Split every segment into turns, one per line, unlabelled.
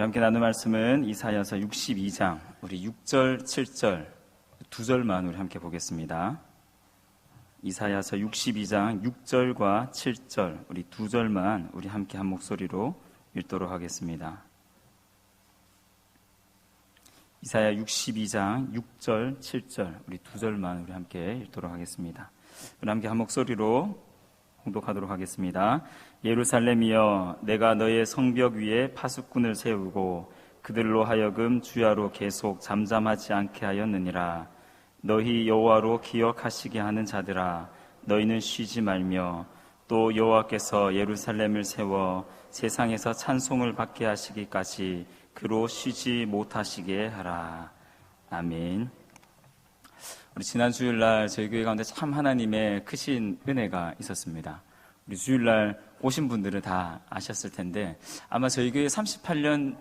함께 나눌 말씀은 이사야서 62장 우리 6절, 7절 두 절만 우리 함께 보겠습니다. 이사야서 62장 6절과 7절 우리 두 절만 우리 함께 한 목소리로 읽도록 하겠습니다. 이사야 62장 6절, 7절 우리 두 절만 우리 함께 읽도록 하겠습니다. 우리 함께 한 목소리로 봉독하도록 하겠습니다. 예루살렘이여, 내가 너의 성벽 위에 파수꾼을 세우고 그들로 하여금 주야로 계속 잠잠하지 않게 하였느니라. 너희 여호와로 기억하시게 하는 자들아, 너희는 쉬지 말며 또 여호와께서 예루살렘을 세워 세상에서 찬송을 받게 하시기까지 그로 쉬지 못하시게 하라. 아멘. 우리 지난 주일날 저희 교회 가운데 참 하나님의 크신 은혜가 있었습니다. 우리 주일날 오신 분들은 다 아셨을 텐데 아마 저희 교회 38년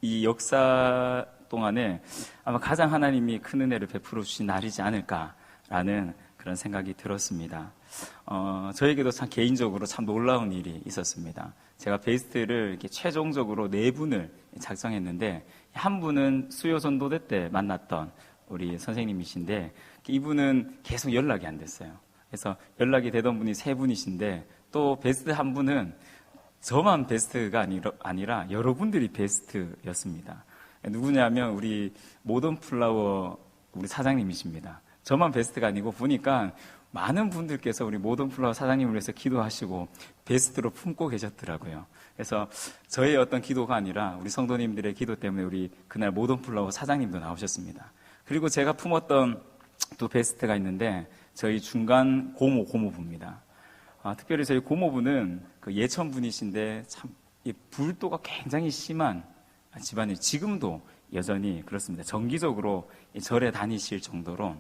이 역사 동안에 아마 가장 하나님이 큰 은혜를 베풀어 주신 날이지 않을까라는 그런 생각이 들었습니다. 저에게도 참 개인적으로 참 놀라운 일이 있었습니다. 제가 베이스를 이렇게 최종적으로 4분을 작성했는데 한 분은 수요 전도대 때 만났던 우리 선생님이신데 이분은 계속 연락이 안 됐어요. 그래서 연락이 되던 분이 3분이신데 또 베스트 한 분은 저만 베스트가 아니라 여러분들이 베스트였습니다. 누구냐면 우리 모던 플라워 우리 사장님이십니다. 저만 베스트가 아니고 보니까 많은 분들께서 우리 모던 플라워 사장님을 위해서 기도하시고 베스트로 품고 계셨더라고요. 그래서 저의 어떤 기도가 아니라 우리 성도님들의 기도 때문에 우리 그날 모던 플라워 사장님도 나오셨습니다. 그리고 제가 품었던 또 베스트가 있는데 저희 중간 고모부입니다. 특별히 저희 고모부는 그 예천 분이신데 참 불도가 굉장히 심한 집안이 지금도 여전히 그렇습니다. 정기적으로 절에 다니실 정도로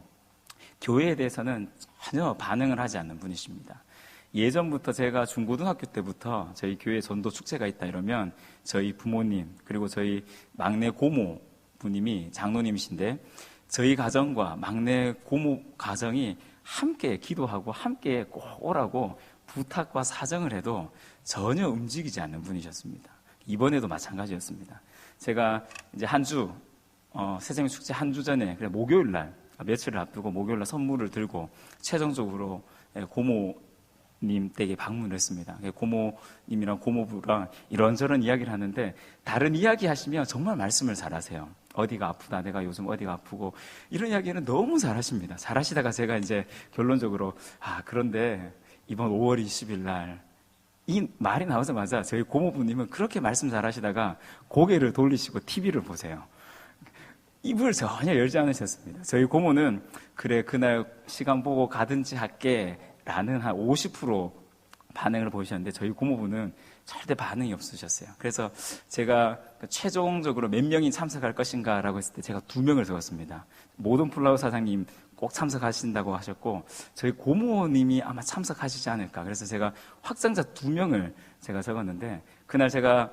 교회에 대해서는 전혀 반응을 하지 않는 분이십니다. 예전부터 제가 중고등학교 때부터 저희 교회 전도 축제가 있다 이러면 저희 부모님 그리고 저희 막내 고모부님이 장로님이신데 저희 가정과 막내 고모 가정이 함께 기도하고 함께 꼭 오라고 부탁과 사정을 해도 전혀 움직이지 않는 분이셨습니다. 이번에도 마찬가지였습니다. 제가 이제 새생명 축제 한 주 전에 목요일 날 며칠을 앞두고 목요일 날 선물을 들고 최종적으로 고모님 댁에 방문을 했습니다. 고모님이랑 고모부랑 이런저런 이야기를 하는데 다른 이야기 하시면 정말 말씀을 잘하세요. 어디가 아프다, 내가 요즘 어디가 아프고 이런 이야기는 너무 잘하십니다. 잘하시다가 제가 이제 결론적으로 그런데 이번 5월 20일 날 이 말이 나오자마자 저희 고모부님은 그렇게 말씀 잘하시다가 고개를 돌리시고 TV를 보세요. 입을 전혀 열지 않으셨습니다. 저희 고모는 그래 그날 시간 보고 가든지 할게 라는 한 50% 반응을 보이셨는데 저희 고모부는 절대 반응이 없으셨어요. 그래서 제가 최종적으로 몇 명이 참석할 것인가 라고 했을 때 제가 2명을 적었습니다. 모던 플라워 사장님 꼭 참석하신다고 하셨고 저희 고모님이 아마 참석하시지 않을까. 그래서 제가 확정자 2명을 제가 적었는데 그날 제가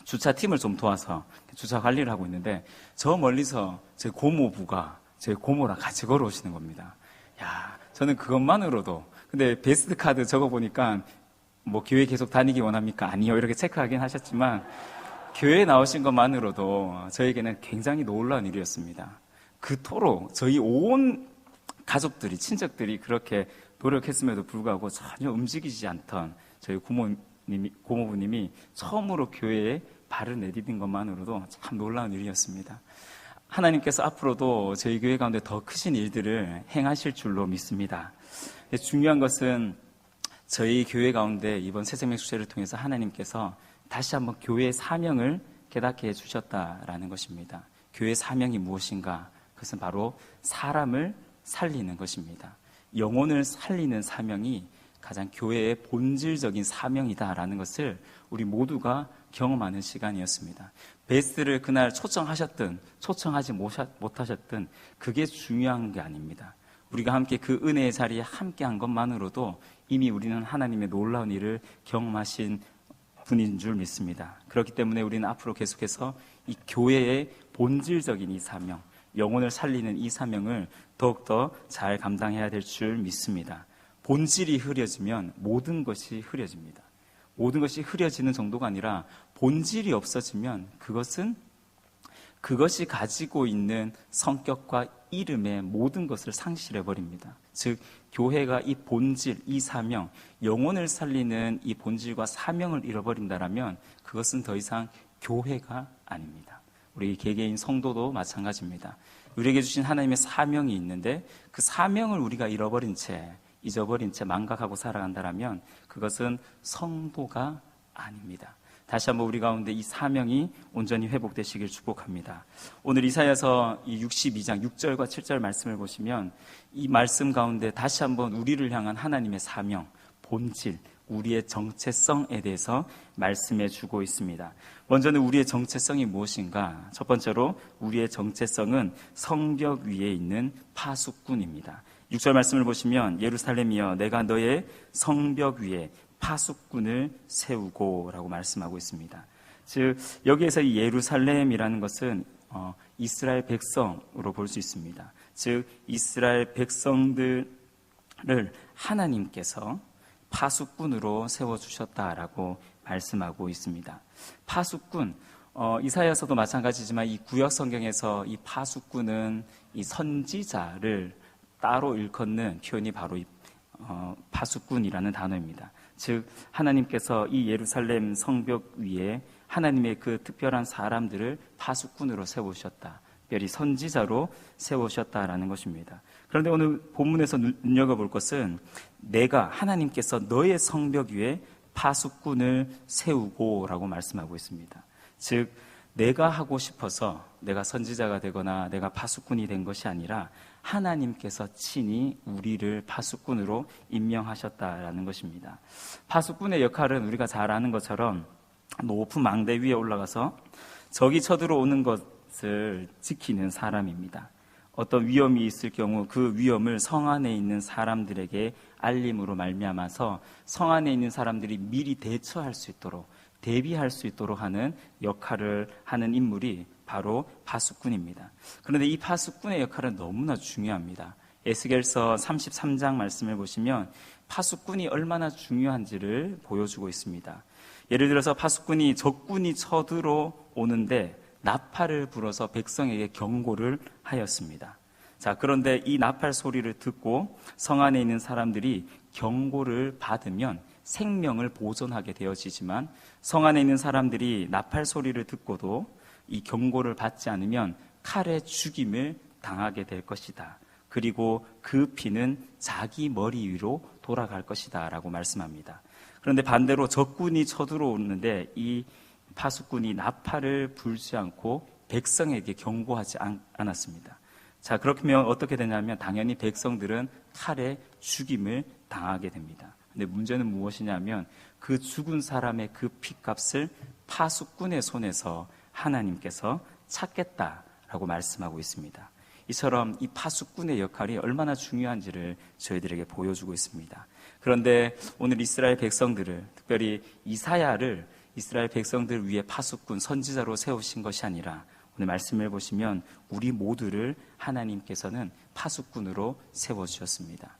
주차팀을 좀 도와서 주차 관리를 하고 있는데 저 멀리서 제 고모부가 제 고모랑 같이 걸어오시는 겁니다. 야, 저는 그것만으로도 근데 베스트 카드 적어보니까 뭐 교회 계속 다니기 원합니까? 아니요. 이렇게 체크하긴 하셨지만 교회에 나오신 것만으로도 저에게는 굉장히 놀라운 일이었습니다. 그토록 저희 온 가족들이 친척들이 그렇게 노력했음에도 불구하고 전혀 움직이지 않던 저희 고모부님이 처음으로 교회에 발을 내디딘 것만으로도 참 놀라운 일이었습니다. 하나님께서 앞으로도 저희 교회 가운데 더 크신 일들을 행하실 줄로 믿습니다. 중요한 것은 저희 교회 가운데 이번 새생명 축제를 통해서 하나님께서 다시 한번 교회의 사명을 깨닫게 해주셨다라는 것입니다. 교회의 사명이 무엇인가? 그것은 바로 사람을 살리는 것입니다. 영혼을 살리는 사명이 가장 교회의 본질적인 사명이다라는 것을 우리 모두가 경험하는 시간이었습니다. 베스트를 그날 초청하셨든 초청하지 못하셨든 그게 중요한 게 아닙니다. 우리가 함께 그 은혜의 자리에 함께한 것만으로도 이미 우리는 하나님의 놀라운 일을 경험하신 분인 줄 믿습니다. 그렇기 때문에 우리는 앞으로 계속해서 이 교회의 본질적인 이 사명, 영혼을 살리는 이 사명을 더욱더 잘 감당해야 될 줄 믿습니다. 본질이 흐려지면 모든 것이 흐려집니다. 모든 것이 흐려지는 정도가 아니라 본질이 없어지면 그것이 가지고 있는 성격과 이름의 모든 것을 상실해 버립니다. 즉 교회가 이 본질, 이 사명, 영혼을 살리는 이 본질과 사명을 잃어버린다라면 그것은 더 이상 교회가 아닙니다. 우리 개개인 성도도 마찬가지입니다. 우리에게 주신 하나님의 사명이 있는데 그 사명을 우리가 잊어버린 채 망각하고 살아간다라면 그것은 성도가 아닙니다. 다시 한번 우리 가운데 이 사명이 온전히 회복되시길 축복합니다. 오늘 이사야서 이 62장 6절과 7절 말씀을 보시면 이 말씀 가운데 다시 한번 우리를 향한 하나님의 사명, 본질, 우리의 정체성에 대해서 말씀해 주고 있습니다. 먼저는 우리의 정체성이 무엇인가? 첫 번째로 우리의 정체성은 성벽 위에 있는 파수꾼입니다. 6절 말씀을 보시면 예루살렘이여 내가 너의 성벽 위에 파수꾼을 세우고 라고 말씀하고 있습니다. 즉 여기에서 이 예루살렘이라는 것은 이스라엘 백성으로 볼 수 있습니다. 즉 이스라엘 백성들을 하나님께서 파수꾼으로 세워주셨다라고 말씀하고 있습니다. 파수꾼, 이사야서도 마찬가지지만 이 구약 성경에서 이 파수꾼은 이 선지자를 따로 일컫는 표현이 바로 이 파수꾼이라는 단어입니다. 즉 하나님께서 이 예루살렘 성벽 위에 하나님의 그 특별한 사람들을 파수꾼으로 세우셨다. 특별히 선지자로 세우셨다라는 것입니다. 그런데 오늘 본문에서 눈여겨볼 것은 내가 하나님께서 너의 성벽 위에 파수꾼을 세우고 라고 말씀하고 있습니다. 즉 내가 하고 싶어서 내가 선지자가 되거나 내가 파수꾼이 된 것이 아니라 하나님께서 친히 우리를 파수꾼으로 임명하셨다라는 것입니다. 파수꾼의 역할은 우리가 잘 아는 것처럼 높은 망대 위에 올라가서 적이 쳐들어오는 것을 지키는 사람입니다. 어떤 위험이 있을 경우 그 위험을 성 안에 있는 사람들에게 알림으로 말미암아서 성 안에 있는 사람들이 미리 대처할 수 있도록 대비할 수 있도록 하는 역할을 하는 인물이 바로 파수꾼입니다. 그런데 이 파수꾼의 역할은 너무나 중요합니다. 에스겔서 33장 말씀을 보시면 파수꾼이 얼마나 중요한지를 보여주고 있습니다. 예를 들어서 파수꾼이 적군이 쳐들어오는데 나팔을 불어서 백성에게 경고를 하였습니다. 자, 그런데 이 나팔 소리를 듣고 성 안에 있는 사람들이 경고를 받으면 생명을 보존하게 되어지지만 성 안에 있는 사람들이 나팔 소리를 듣고도 이 경고를 받지 않으면 칼에 죽임을 당하게 될 것이다. 그리고 그 피는 자기 머리 위로 돌아갈 것이다 라고 말씀합니다. 그런데 반대로 적군이 쳐들어오는데 이 파수꾼이 나팔을 불지 않고 백성에게 경고하지 않았습니다. 자, 그렇다면 어떻게 되냐면 당연히 백성들은 칼에 죽임을 당하게 됩니다. 근데 문제는 무엇이냐면 그 죽은 사람의 그 피값을 파수꾼의 손에서 하나님께서 찾겠다라고 말씀하고 있습니다. 이처럼 이 파수꾼의 역할이 얼마나 중요한지를 저희들에게 보여주고 있습니다. 그런데 오늘 이스라엘 백성들을, 특별히 이사야를 이스라엘 백성들 위에 파수꾼, 선지자로 세우신 것이 아니라 오늘 말씀을 보시면 우리 모두를 하나님께서는 파수꾼으로 세워주셨습니다.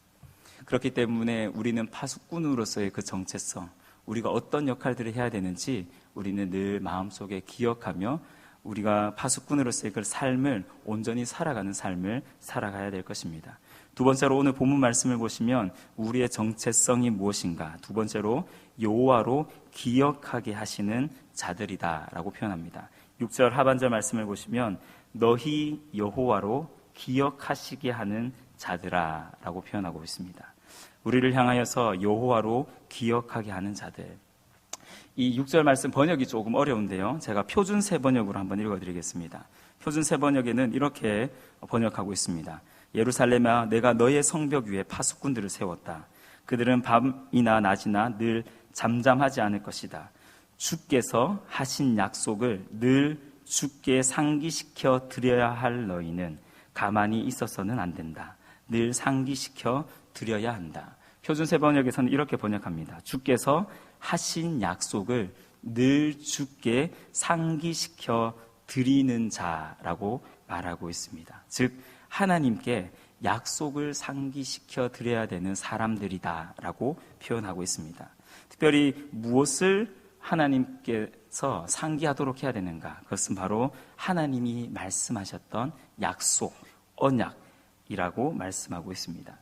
그렇기 때문에 우리는 파수꾼으로서의 그 정체성, 우리가 어떤 역할들을 해야 되는지 우리는 늘 마음속에 기억하며 우리가 파수꾼으로서의 그 삶을 온전히 살아가는 삶을 살아가야 될 것입니다. 두 번째로 오늘 본문 말씀을 보시면 우리의 정체성이 무엇인가? 두 번째로 여호와로 기억하게 하시는 자들이다 라고 표현합니다. 6절 하반절 말씀을 보시면 너희 여호와로 기억하시게 하는 자들아 라고 표현하고 있습니다. 우리를 향하여서 여호와로 기억하게 하는 자들. 이 6절 말씀 번역이 조금 어려운데요. 제가 표준 새 번역으로 한번 읽어드리겠습니다. 표준 새 번역에는 이렇게 번역하고 있습니다. 예루살렘아 내가 너의 성벽 위에 파수꾼들을 세웠다. 그들은 밤이나 낮이나 늘 잠잠하지 않을 것이다. 주께서 하신 약속을 늘 주께 상기시켜 드려야 할 너희는 가만히 있어서는 안 된다. 늘 상기시켜 드려야 한다. 표준 새 번역에서는 이렇게 번역합니다. 주께서 하신 약속을 늘 주께 상기시켜 드리는 자라고 말하고 있습니다. 즉 하나님께 약속을 상기시켜 드려야 되는 사람들이다라고 표현하고 있습니다. 특별히 무엇을 하나님께서 상기하도록 해야 되는가? 그것은 바로 하나님이 말씀하셨던 약속, 언약이라고 말씀하고 있습니다.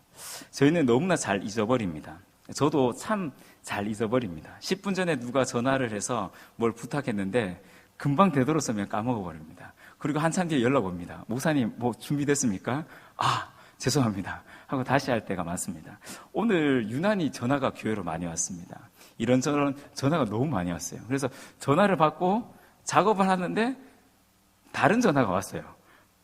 저희는 너무나 잘 잊어버립니다. 저도 참 잘 잊어버립니다. 10분 전에 누가 전화를 해서 뭘 부탁했는데 금방 되돌아서면 까먹어버립니다. 그리고 한참 뒤에 연락 옵니다. 목사님 뭐 준비됐습니까? 아, 죄송합니다 하고 다시 할 때가 많습니다. 오늘 유난히 전화가 교회로 많이 왔습니다. 이런저런 전화가 너무 많이 왔어요. 그래서 전화를 받고 작업을 하는데 다른 전화가 왔어요.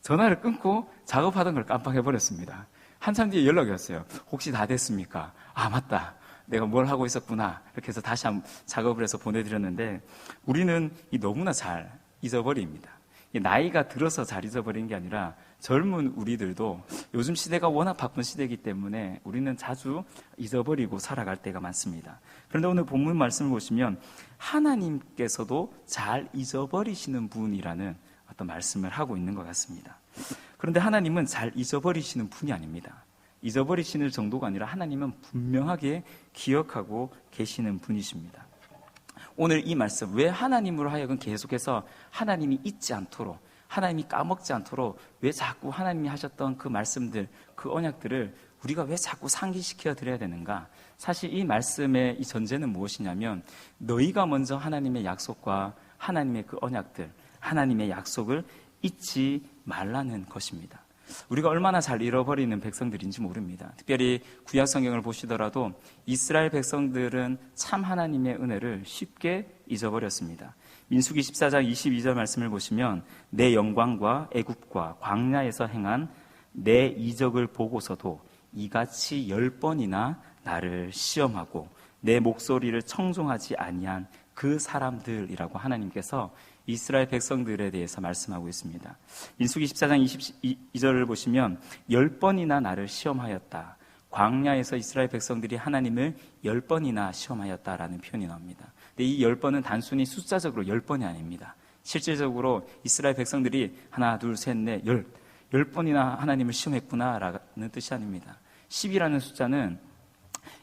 전화를 끊고 작업하던 걸 깜빡해버렸습니다. 한참 뒤에 연락이 왔어요. 혹시 다 됐습니까? 아, 맞다. 내가 뭘 하고 있었구나. 이렇게 해서 다시 한번 작업을 해서 보내드렸는데 우리는 너무나 잘 잊어버립니다. 나이가 들어서 잘 잊어버리는 게 아니라 젊은 우리들도 요즘 시대가 워낙 바쁜 시대이기 때문에 우리는 자주 잊어버리고 살아갈 때가 많습니다. 그런데 오늘 본문 말씀을 보시면 하나님께서도 잘 잊어버리시는 분이라는 어떤 말씀을 하고 있는 것 같습니다. 그런데 하나님은 잘 잊어버리시는 분이 아닙니다. 잊어버리시는 정도가 아니라 하나님은 분명하게 기억하고 계시는 분이십니다. 오늘 이 말씀, 왜 하나님으로 하여금 계속해서 하나님이 잊지 않도록, 하나님이 까먹지 않도록 왜 자꾸 하나님이 하셨던 그 말씀들, 그 언약들을 우리가 왜 자꾸 상기시켜 드려야 되는가? 사실 이 말씀의 이 전제는 무엇이냐면 너희가 먼저 하나님의 약속과 하나님의 그 언약들, 하나님의 약속을 잊지 말라는 것입니다. 우리가 얼마나 잘 잃어버리는 백성들인지 모릅니다. 특별히 구약 성경을 보시더라도 이스라엘 백성들은 참 하나님의 은혜를 쉽게 잊어버렸습니다. 민수기 14장 22절 말씀을 보시면 내 영광과 애굽과 광야에서 행한 내 이적을 보고서도 이같이 10번이나 나를 시험하고 내 목소리를 청종하지 아니한 그 사람들이라고 하나님께서 이스라엘 백성들에 대해서 말씀하고 있습니다. 민수기 14장 22절을 보시면 10번이나 나를 시험하였다. 광야에서 이스라엘 백성들이 하나님을 10번이나 시험하였다라는 표현이 나옵니다. 근데 이 10번은 단순히 숫자적으로 10번이 아닙니다. 실질적으로 이스라엘 백성들이 하나, 둘, 셋, 넷, 10번이나 하나님을 시험했구나라는 뜻이 아닙니다. 10이라는 숫자는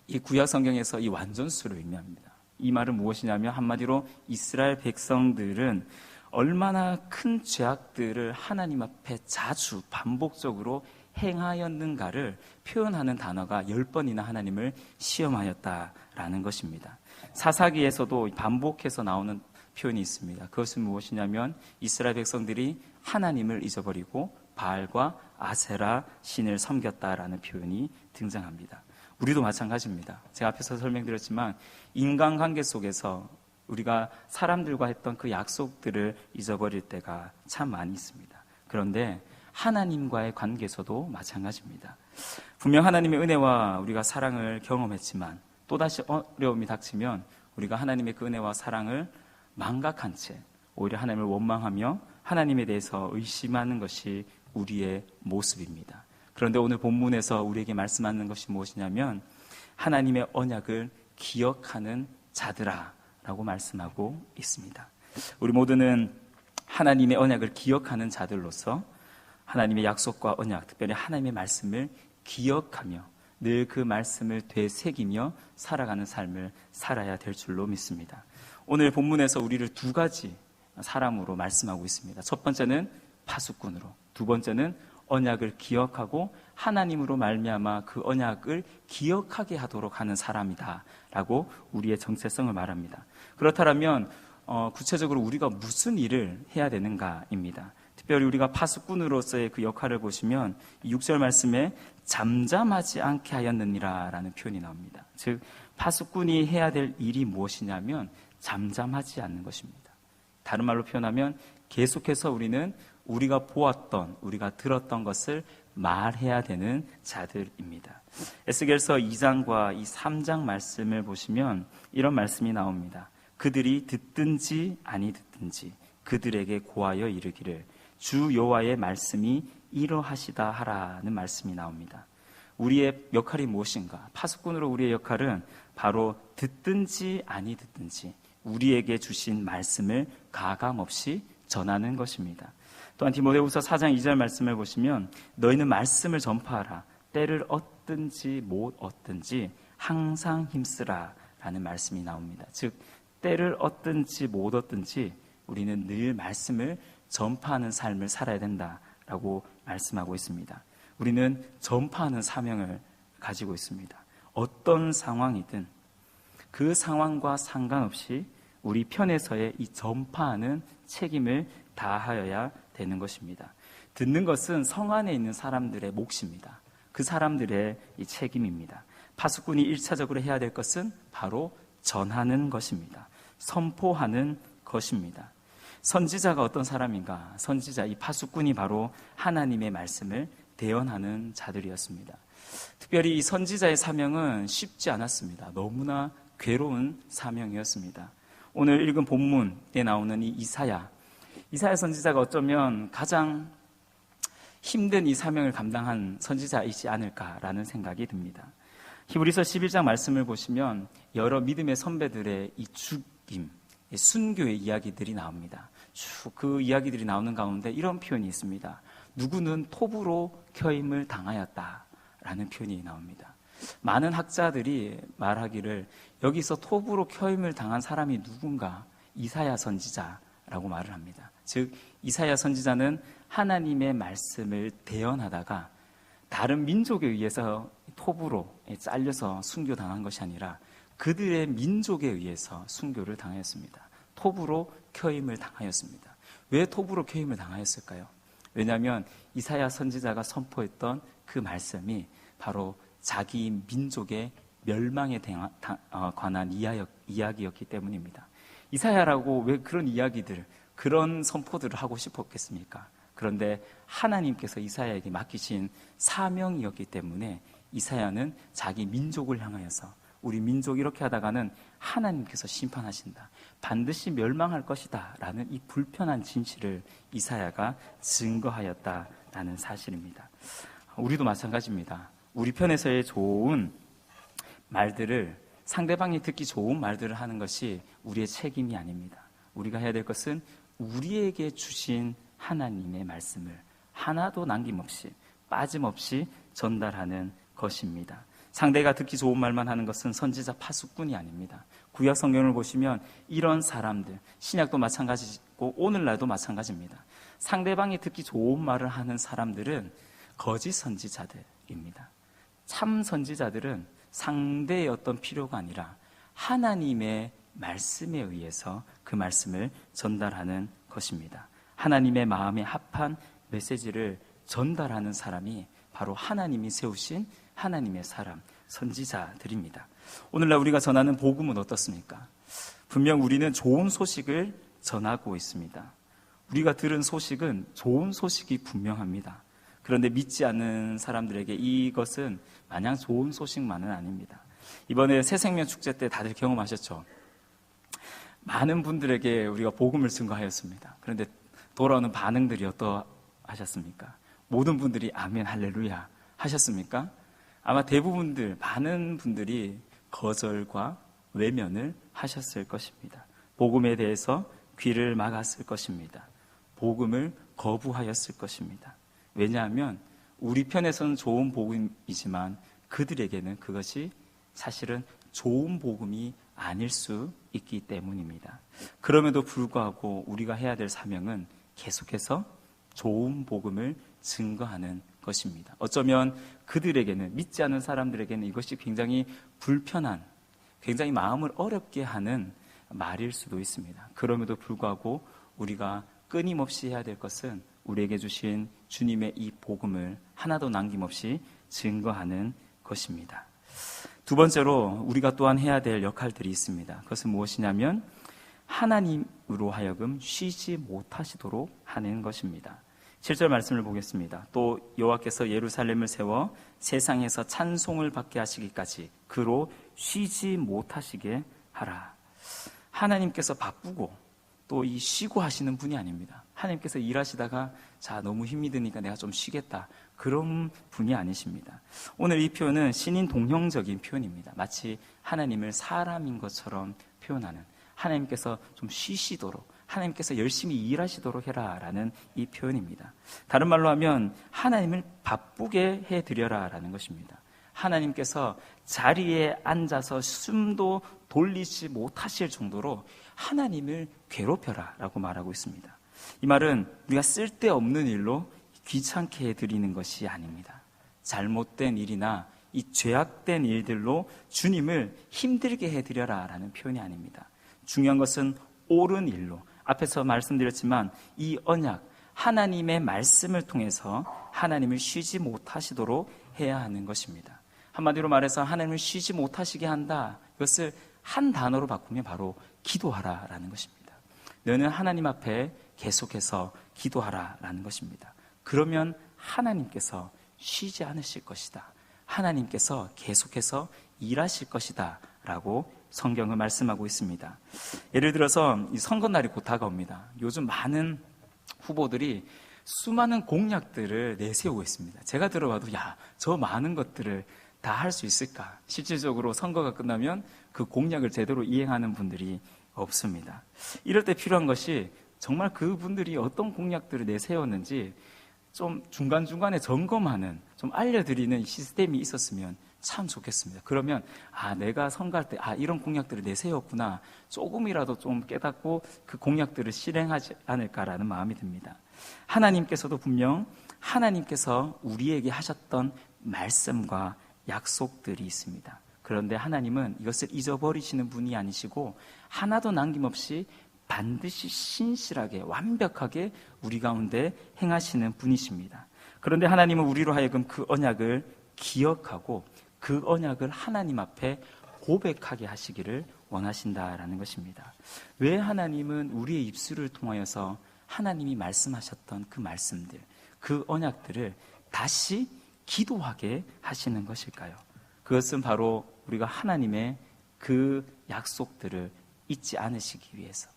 이 구약 성경에서 이 완전수를 의미합니다. 이 말은 무엇이냐면 한마디로 이스라엘 백성들은 얼마나 큰 죄악들을 하나님 앞에 자주 반복적으로 행하였는가를 표현하는 단어가 10번이나 하나님을 시험하였다라는 것입니다. 사사기에서도 반복해서 나오는 표현이 있습니다. 그것은 무엇이냐면 이스라엘 백성들이 하나님을 잊어버리고 바알과 아세라 신을 섬겼다라는 표현이 등장합니다. 우리도 마찬가지입니다. 제가 앞에서 설명드렸지만 인간관계 속에서 우리가 사람들과 했던 그 약속들을 잊어버릴 때가 참 많이 있습니다. 그런데 하나님과의 관계에서도 마찬가지입니다. 분명 하나님의 은혜와 우리가 사랑을 경험했지만 또다시 어려움이 닥치면 우리가 하나님의 그 은혜와 사랑을 망각한 채 오히려 하나님을 원망하며 하나님에 대해서 의심하는 것이 우리의 모습입니다. 그런데 오늘 본문에서 우리에게 말씀하는 것이 무엇이냐면 하나님의 언약을 기억하는 자들아 라고 말씀하고 있습니다. 우리 모두는 하나님의 언약을 기억하는 자들로서 하나님의 약속과 언약, 특별히 하나님의 말씀을 기억하며 늘 그 말씀을 되새기며 살아가는 삶을 살아야 될 줄로 믿습니다. 오늘 본문에서 우리를 두 가지 사람으로 말씀하고 있습니다. 첫 번째는 파수꾼으로, 두 번째는 언약을 기억하고 하나님으로 말미암아 그 언약을 기억하게 하도록 하는 사람이다라고 우리의 정체성을 말합니다. 그렇다면 구체적으로 우리가 무슨 일을 해야 되는가입니다. 특별히 우리가 파수꾼으로서의 그 역할을 보시면 6절 말씀에 잠잠하지 않게 하였느니라 라는 표현이 나옵니다. 즉 파수꾼이 해야 될 일이 무엇이냐면 잠잠하지 않는 것입니다. 다른 말로 표현하면 계속해서 우리는 우리가 보았던, 우리가 들었던 것을 말해야 되는 자들입니다. 에스겔서 2장과 이 3장 말씀을 보시면 이런 말씀이 나옵니다. 그들이 듣든지 아니 듣든지 그들에게 고하여 이르기를 주 여호와의 말씀이 이러하시다 하라는 말씀이 나옵니다. 우리의 역할이 무엇인가? 파수꾼으로 우리의 역할은 바로 듣든지 아니 듣든지 우리에게 주신 말씀을 가감없이 전하는 것입니다. 또한 디모데후서 4장 2절 말씀을 보시면 너희는 말씀을 전파하라. 때를 얻든지 못 얻든지 항상 힘쓰라 라는 말씀이 나옵니다. 즉 때를 얻든지 못 얻든지 우리는 늘 말씀을 전파하는 삶을 살아야 된다라고 말씀하고 있습니다. 우리는 전파하는 사명을 가지고 있습니다. 어떤 상황이든 그 상황과 상관없이 우리 편에서의 이 전파하는 책임을 다하여야 되는 것입니다. 듣는 것은 성 안에 있는 사람들의 몫입니다. 그 사람들의 이 책임입니다. 파수꾼이 1차적으로 해야 될 것은 바로 전하는 것입니다. 선포하는 것입니다. 선지자가 어떤 사람인가? 선지자, 이 파수꾼이 바로 하나님의 말씀을 대언하는 자들이었습니다. 특별히 이 선지자의 사명은 쉽지 않았습니다. 너무나 괴로운 사명이었습니다. 오늘 읽은 본문에 나오는 이 이사야 선지자가 어쩌면 가장 힘든 이 사명을 감당한 선지자이지 않을까라는 생각이 듭니다. 히브리서 11장 말씀을 보시면 여러 믿음의 선배들의 이 죽임, 순교의 이야기들이 나옵니다. 쭉 그 이야기들이 나오는 가운데 이런 표현이 있습니다. 누구는 톱으로 켜임을 당하였다라는 표현이 나옵니다. 많은 학자들이 말하기를 여기서 톱으로 켜임을 당한 사람이 누군가? 이사야 선지자라고 말을 합니다. 즉 이사야 선지자는 하나님의 말씀을 대언하다가 다른 민족에 의해서 톱으로 잘려서 순교당한 것이 아니라 그들의 민족에 의해서 순교를 당하였습니다. 톱으로 켜임을 당하였습니다. 왜 톱으로 켜임을 당하였을까요? 왜냐하면 이사야 선지자가 선포했던 그 말씀이 바로 자기 민족의 멸망에 관한 이야기였기 때문입니다. 이사야라고 왜 그런 이야기들, 그런 선포들을 하고 싶었겠습니까? 그런데 하나님께서 이사야에게 맡기신 사명이었기 때문에 이사야는 자기 민족을 향하여서 우리 민족 이렇게 하다가는 하나님께서 심판하신다. 반드시 멸망할 것이다. 라는 이 불편한 진실을 이사야가 증거하였다라는 사실입니다. 우리도 마찬가지입니다. 우리 편에서의 좋은 말들을 상대방이 듣기 좋은 말들을 하는 것이 우리의 책임이 아닙니다. 우리가 해야 될 것은 우리에게 주신 하나님의 말씀을 하나도 남김없이 빠짐없이 전달하는 것입니다. 상대가 듣기 좋은 말만 하는 것은 선지자 파수꾼이 아닙니다. 구약 성경을 보시면 이런 사람들, 신약도 마찬가지고 오늘날도 마찬가지입니다. 상대방이 듣기 좋은 말을 하는 사람들은 거짓 선지자들입니다. 참 선지자들은 상대의 어떤 필요가 아니라 하나님의 말씀에 의해서 그 말씀을 전달하는 것입니다. 하나님의 마음에 합한 메시지를 전달하는 사람이 바로 하나님이 세우신 하나님의 사람, 선지자들입니다. 오늘날 우리가 전하는 복음은 어떻습니까? 분명 우리는 좋은 소식을 전하고 있습니다. 우리가 들은 소식은 좋은 소식이 분명합니다. 그런데 믿지 않는 사람들에게 이것은 마냥 좋은 소식만은 아닙니다. 이번에 새생명 축제 때 다들 경험하셨죠? 많은 분들에게 우리가 복음을 증거하였습니다. 그런데 돌아오는 반응들이 어떠하셨습니까? 모든 분들이 아멘 할렐루야 하셨습니까? 아마 대부분들, 많은 분들이 거절과 외면을 하셨을 것입니다. 복음에 대해서 귀를 막았을 것입니다. 복음을 거부하였을 것입니다. 왜냐하면 우리 편에서는 좋은 복음이지만 그들에게는 그것이 사실은 좋은 복음이 아닐 수 있기 때문입니다. 그럼에도 불구하고 우리가 해야 될 사명은 계속해서 좋은 복음을 증거하는 것입니다. 어쩌면 그들에게는, 믿지 않는 사람들에게는 이것이 굉장히 불편한, 굉장히 마음을 어렵게 하는 말일 수도 있습니다. 그럼에도 불구하고 우리가 끊임없이 해야 될 것은 우리에게 주신 주님의 이 복음을 하나도 남김없이 증거하는 것입니다. 두 번째로 우리가 또한 해야 될 역할들이 있습니다. 그것은 무엇이냐면 하나님으로 하여금 쉬지 못하시도록 하는 것입니다. 7절 말씀을 보겠습니다. 또 여호와께서 예루살렘을 세워 세상에서 찬송을 받게 하시기까지 그로 쉬지 못하시게 하라. 하나님께서 바쁘고 또 이 쉬고 하시는 분이 아닙니다. 하나님께서 일하시다가 자 너무 힘이 드니까 내가 좀 쉬겠다, 그런 분이 아니십니다. 오늘 이 표현은 신인 동형적인 표현입니다. 마치 하나님을 사람인 것처럼 표현하는, 하나님께서 좀 쉬시도록, 하나님께서 열심히 일하시도록 해라라는 이 표현입니다. 다른 말로 하면 하나님을 바쁘게 해드려라라는 것입니다. 하나님께서 자리에 앉아서 숨도 돌리지 못하실 정도로 하나님을 괴롭혀라 라고 말하고 있습니다. 이 말은 우리가 쓸데없는 일로 귀찮게 해드리는 것이 아닙니다. 잘못된 일이나 이 죄악된 일들로 주님을 힘들게 해드려라 라는 표현이 아닙니다. 중요한 것은 옳은 일로, 앞에서 말씀드렸지만 이 언약, 하나님의 말씀을 통해서 하나님을 쉬지 못하시도록 해야 하는 것입니다. 한마디로 말해서 하나님을 쉬지 못하시게 한다, 이것을 한 단어로 바꾸면 바로 기도하라 라는 것입니다. 너는 하나님 앞에 계속해서 기도하라 라는 것입니다. 그러면 하나님께서 쉬지 않으실 것이다, 하나님께서 계속해서 일하실 것이다 라고 성경은 말씀하고 있습니다. 예를 들어서 이 선거날이 곧 다가옵니다. 요즘 많은 후보들이 수많은 공약들을 내세우고 있습니다. 제가 들어봐도 저 많은 것들을 다 할 수 있을까? 실질적으로 선거가 끝나면 그 공약을 제대로 이행하는 분들이 없습니다. 이럴 때 필요한 것이 정말 그분들이 어떤 공약들을 내세웠는지 좀 중간중간에 점검하는, 좀 알려드리는 시스템이 있었으면 참 좋겠습니다. 그러면 내가 선거할 때 이런 공약들을 내세웠구나, 조금이라도 좀 깨닫고 그 공약들을 실행하지 않을까라는 마음이 듭니다. 하나님께서도 분명 하나님께서 우리에게 하셨던 말씀과 약속들이 있습니다. 그런데 하나님은 이것을 잊어버리시는 분이 아니시고 하나도 남김없이 반드시 신실하게 완벽하게 우리 가운데 행하시는 분이십니다. 그런데 하나님은 우리로 하여금 그 언약을 기억하고 그 언약을 하나님 앞에 고백하게 하시기를 원하신다라는 것입니다. 왜 하나님은 우리의 입술을 통하여서 하나님이 말씀하셨던 그 말씀들, 그 언약들을 다시 기도하게 하시는 것일까요? 그것은 바로 우리가 하나님의 그 약속들을 잊지 않으시기 위해서,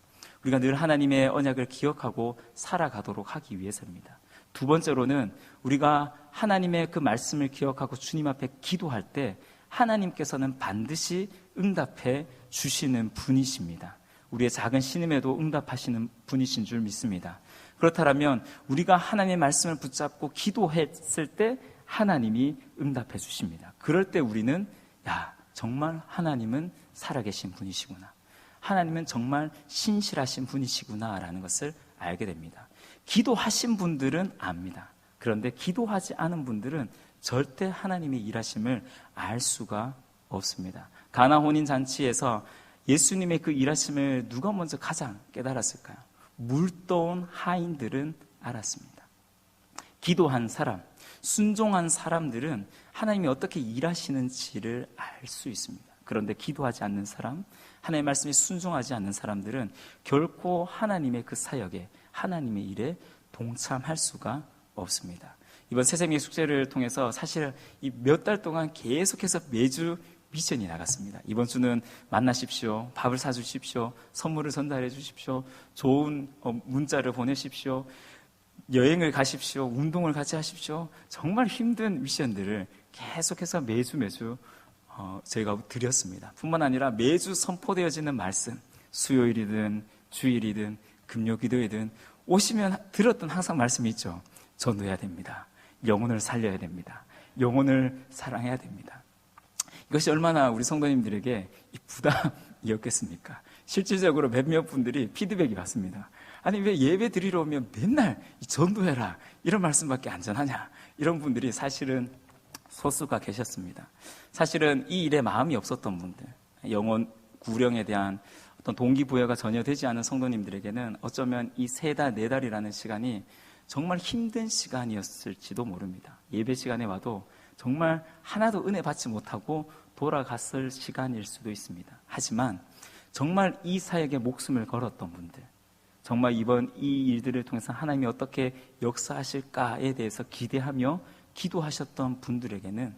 우리가 늘 하나님의 언약을 기억하고 살아가도록 하기 위해서입니다. 두 번째로는 우리가 하나님의 그 말씀을 기억하고 주님 앞에 기도할 때 하나님께서는 반드시 응답해 주시는 분이십니다. 우리의 작은 신음에도 응답하시는 분이신 줄 믿습니다. 그렇다면 우리가 하나님의 말씀을 붙잡고 기도했을 때 하나님이 응답해 주십니다. 그럴 때 우리는 정말 하나님은 살아계신 분이시구나, 하나님은 정말 신실하신 분이시구나 라는 것을 알게 됩니다. 기도하신 분들은 압니다. 그런데 기도하지 않은 분들은 절대 하나님의 일하심을 알 수가 없습니다. 가나 혼인 잔치에서 예수님의 그 일하심을 누가 먼저 가장 깨달았을까요? 물떠온 하인들은 알았습니다. 기도한 사람, 순종한 사람들은 하나님이 어떻게 일하시는지를 알 수 있습니다. 그런데 기도하지 않는 사람, 하나님의 말씀에 순종하지 않는 사람들은 결코 하나님의 그 사역에, 하나님의 일에 동참할 수가 없습니다. 이번 새생명 숙제를 통해서 사실 이 몇 달 동안 계속해서 매주 미션이 나갔습니다. 이번 주는 만나십시오, 밥을 사주십시오, 선물을 전달해 주십시오, 좋은 문자를 보내십시오, 여행을 가십시오, 운동을 같이 하십시오. 정말 힘든 미션들을 계속해서 매주 저희가 드렸습니다. 뿐만 아니라 매주 선포되어지는 말씀, 수요일이든 주일이든 금요기도이든 오시면 들었던 항상 말씀이 있죠. 전도해야 됩니다. 영혼을 살려야 됩니다. 영혼을 사랑해야 됩니다. 이것이 얼마나 우리 성도님들에게 부담이었겠습니까? 실질적으로 몇몇 분들이 피드백이 왔습니다. 아니 왜 예배 드리러 오면 맨날 전도해라 이런 말씀밖에 안 전하냐, 이런 분들이 사실은 소수가 계셨습니다. 사실은 이 일에 마음이 없었던 분들, 영혼 구령에 대한 어떤 동기부여가 전혀 되지 않은 성도님들에게는 어쩌면 이 3달, 4달이라는 시간이 정말 힘든 시간이었을지도 모릅니다. 예배 시간에 와도 정말 하나도 은혜 받지 못하고 돌아갔을 시간일 수도 있습니다. 하지만 정말 이 사역에 목숨을 걸었던 분들, 정말 이번 이 일들을 통해서 하나님이 어떻게 역사하실까에 대해서 기대하며 기도하셨던 분들에게는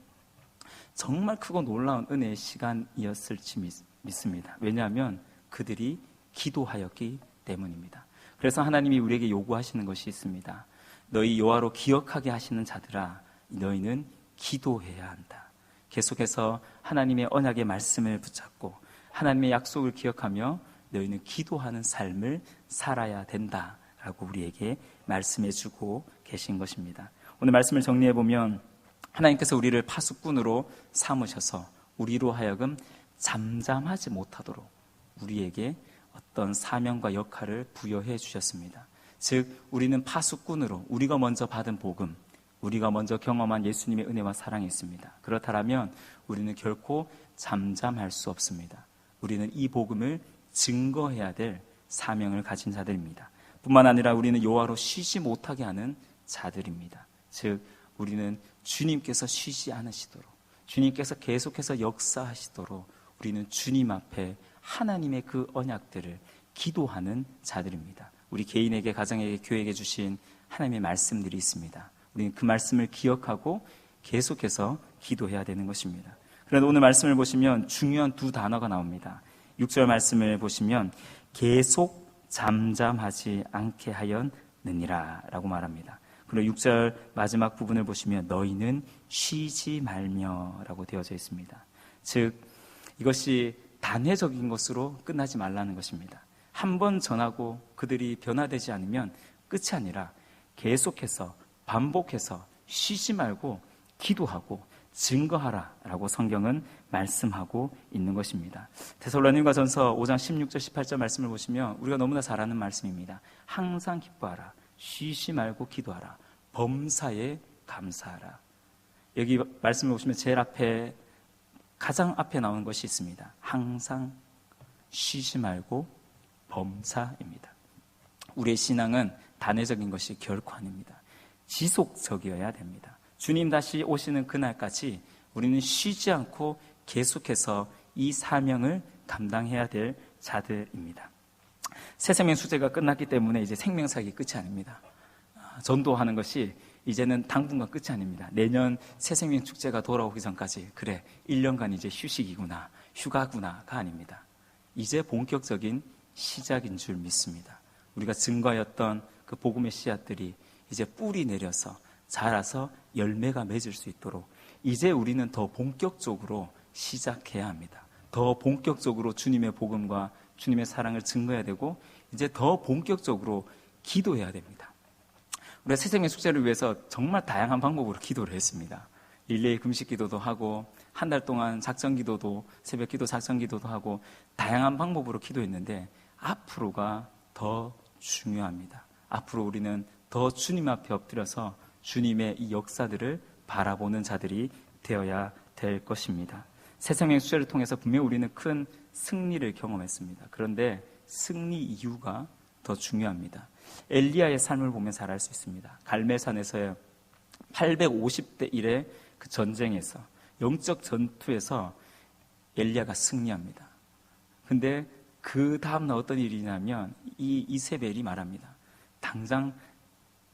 정말 크고 놀라운 은혜의 시간이었을지 믿습니다. 왜냐하면 그들이 기도하였기 때문입니다. 그래서 하나님이 우리에게 요구하시는 것이 있습니다. 너희 여호와로 기억하게 하시는 자들아, 너희는 기도해야 한다. 계속해서 하나님의 언약의 말씀을 붙잡고 하나님의 약속을 기억하며 너희는 기도하는 삶을 살아야 된다라고 우리에게 말씀해 주고 계신 것입니다. 오늘 말씀을 정리해 보면 하나님께서 우리를 파수꾼으로 삼으셔서 우리로 하여금 잠잠하지 못하도록 우리에게 어떤 사명과 역할을 부여해 주셨습니다. 즉 우리는 파수꾼으로 우리가 먼저 받은 복음, 우리가 먼저 경험한 예수님의 은혜와 사랑이 있습니다. 그렇다면 우리는 결코 잠잠할 수 없습니다. 우리는 이 복음을 증거해야 될 사명을 가진 자들입니다. 뿐만 아니라 우리는 여호와로 쉬지 못하게 하는 자들입니다. 즉 우리는 주님께서 쉬지 않으시도록, 주님께서 계속해서 역사하시도록 우리는 주님 앞에 하나님의 그 언약들을 기도하는 자들입니다. 우리 개인에게, 가정에게, 교회에게 주신 하나님의 말씀들이 있습니다. 우리는 그 말씀을 기억하고 계속해서 기도해야 되는 것입니다. 그런데 오늘 말씀을 보시면 중요한 두 단어가 나옵니다. 6절 말씀을 보시면 계속 잠잠하지 않게 하였느니라 라고 말합니다. 그리고 6절 마지막 부분을 보시면 너희는 쉬지 말며 라고 되어져 있습니다. 즉 이것이 단회적인 것으로 끝나지 말라는 것입니다. 한 번 전하고 그들이 변화되지 않으면 끝이 아니라 계속해서 반복해서 쉬지 말고 기도하고 증거하라 라고 성경은 말씀하고 있는 것입니다. 데살로니가 전서 5장 16절 18절 말씀을 보시면 우리가 너무나 잘 아는 말씀입니다. 항상 기뻐하라, 쉬지 말고 기도하라, 범사에 감사하라. 여기 말씀을 보시면 제일 앞에, 가장 앞에 나오는 것이 있습니다. 항상, 쉬지 말고 범사입니다. 우리의 신앙은 단회적인 것이 결코 아닙니다. 지속적이어야 됩니다. 주님 다시 오시는 그날까지 우리는 쉬지 않고 계속해서 이 사명을 감당해야 될 자들입니다. 새생명 축제가 끝났기 때문에 이제 생명사역이 끝이 아닙니다. 전도하는 것이 이제는 당분간 끝이 아닙니다. 내년 새생명 축제가 돌아오기 전까지 그래 1년간 이제 휴식이구나, 휴가구나가 아닙니다. 이제 본격적인 시작인 줄 믿습니다. 우리가 증거하였던 그 복음의 씨앗들이 이제 뿌리 내려서 자라서 열매가 맺을 수 있도록 이제 우리는 더 본격적으로 시작해야 합니다. 더 본격적으로 주님의 복음과 주님의 사랑을 증거해야 되고 이제 더 본격적으로 기도해야 됩니다. 우리가 새생명 축제를 위해서 정말 다양한 방법으로 기도를 했습니다. 릴레이 금식 기도도 하고 한 달 동안 작전 기도도, 새벽 기도, 작전 기도도 하고 다양한 방법으로 기도했는데 앞으로가 더 중요합니다. 앞으로 우리는 더 주님 앞에 엎드려서 주님의 이 역사들을 바라보는 자들이 되어야 될 것입니다. 새생명 축제를 통해서 분명히 우리는 큰 승리를 경험했습니다. 그런데 승리 이유가 더 중요합니다. 엘리야의 삶을 보면 잘 알 수 있습니다. 갈멜산에서의 850대 1의 그 전쟁에서, 영적 전투에서 엘리야가 승리합니다. 근데 그 다음날 어떤 일이 있냐면 이 이세벨이 말합니다. 당장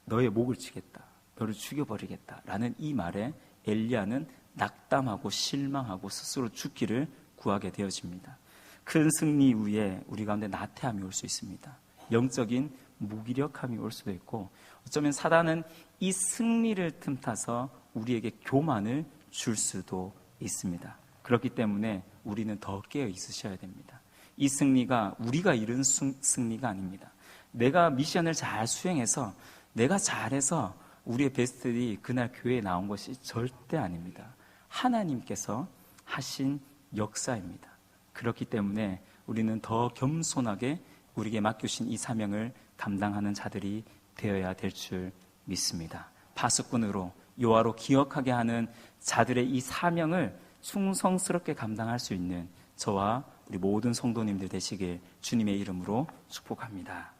너의 목을 치겠다, 너를 죽여버리겠다 라는 이 말에 엘리야는 낙담하고 실망하고 스스로 죽기를 구하게 되어집니다. 큰 승리 후에 우리 가운데 나태함이 올 수 있습니다. 영적인 무기력함이 올 수도 있고 어쩌면 사단은 이 승리를 틈타서 우리에게 교만을 줄 수도 있습니다. 그렇기 때문에 우리는 더 깨어 있으셔야 됩니다. 이 승리가 우리가 이룬 승리가 아닙니다. 내가 미션을 잘 수행해서 내가 잘해서 우리의 베스트들이 그날 교회에 나온 것이 절대 아닙니다. 하나님께서 하신 역사입니다. 그렇기 때문에 우리는 더 겸손하게 우리에게 맡겨주신 이 사명을 감당하는 자들이 되어야 될 줄 믿습니다. 파수꾼으로 여호와로 기억하게 하는 자들의 이 사명을 충성스럽게 감당할 수 있는 저와 우리 모든 성도님들 되시길 주님의 이름으로 축복합니다.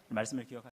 말씀을 기억하